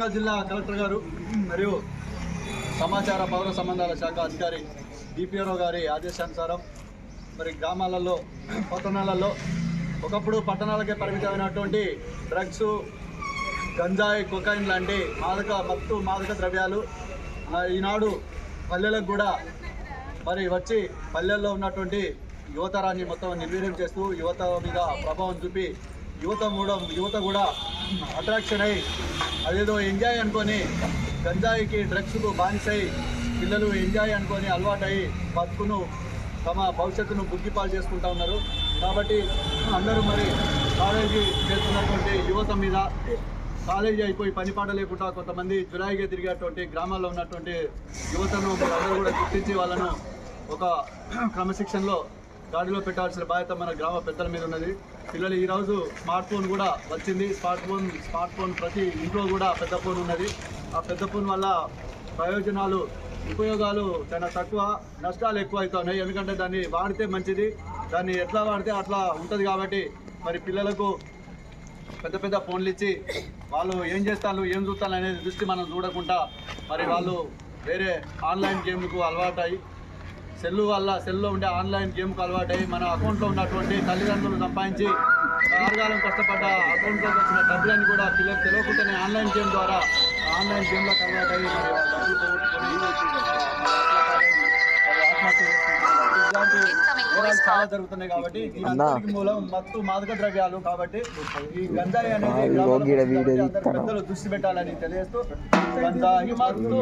వరంగల్ జిల్లా కలెక్టర్ గారు మరియు సమాచార పౌర సంబంధాల శాఖ అధికారి డిపిఆర్ఓ గారి ఆదేశానుసారం మరి గ్రామాలలో పట్టణాలలో ఒకప్పుడు పట్టణాలకే పరిమితమైనటువంటి డ్రగ్స్ గంజాయి కొకైన్ లాంటి మాదక ద్రవ్యాలు ఈనాడు పల్లెలకు కూడా మరి వచ్చి పల్లెల్లో ఉన్నటువంటి యువతరాన్ని మొత్తం నిర్వీర్యం చేస్తూ యువత మీద ప్రభావం చూపి యువత కూడా అట్రాక్షన్ అయ్యి అదేదో ఎంజాయ్ అనుకొని గంజాయికి డ్రగ్స్కు బానిసై పిల్లలు ఎంజాయ్ అనుకొని అలవాటై బతుకును తమ భవిష్యత్తును బుగ్గిపాలు చేసుకుంటూ ఉన్నారు. కాబట్టి అందరూ మరి కాలేజీ చేస్తున్నటువంటి యువత మీద కాలేజీ అయిపోయి పనిపాట లేకుండా కొంతమంది జురాయిగా తిరిగేటువంటి గ్రామాల్లో ఉన్నటువంటి యువతను అందరూ కూడా గుర్తించి వాళ్ళను ఒక క్రమశిక్షణలో గాడిలో పెట్టాల్సిన బాధ్యత మన గ్రామ పెద్దల మీద ఉన్నది. పిల్లలు ఈరోజు స్మార్ట్ ఫోన్ కూడా వచ్చింది. స్మార్ట్ ఫోన్ ప్రతి ఇంట్లో కూడా పెద్ద ఫోన్ ఉన్నది. ఆ పెద్ద ఫోన్ వల్ల ఉపయోగాలు చాలా తక్కువ, నష్టాలు ఎక్కువ అవుతున్నాయి. ఎందుకంటే దాన్ని వాడితే మంచిది, దాన్ని ఎట్లా వాడితే అట్లా ఉంటుంది. కాబట్టి మరి పిల్లలకు పెద్ద ఫోన్లు ఇచ్చి వాళ్ళు ఏం చేస్తారు ఏం చూస్తారు అనేది దృష్టి మనం చూడకుండా మరి వాళ్ళు వేరే ఆన్లైన్ గేమ్కు అలవాటై సెల్లో ఉండే ఆన్లైన్ గేమ్కు అలవాటై మన అకౌంట్లో ఉన్నటువంటి తల్లిదండ్రులు సంపాదించి ఆరుగాలం కష్టపడ్డ అకౌంట్లోకి వచ్చిన డబ్బులన్నీ కూడా పిల్లలు తెలియకుండానే ఆన్లైన్ గేమ్ ద్వారా ఆన్లైన్ గేమ్లకు అలవాటై మరి డబ్బులు పోగొట్టుకొని ఇలాంటి చాలా జరుగుతున్నాయి. కాబట్టి దీనికి మూలం మాదక ద్రవ్యాలు. కాబట్టి ఈ గంజాయి అనేది పెద్దలు దృష్టి పెట్టాలని తెలియజేస్తూ గంజాయి మత్తు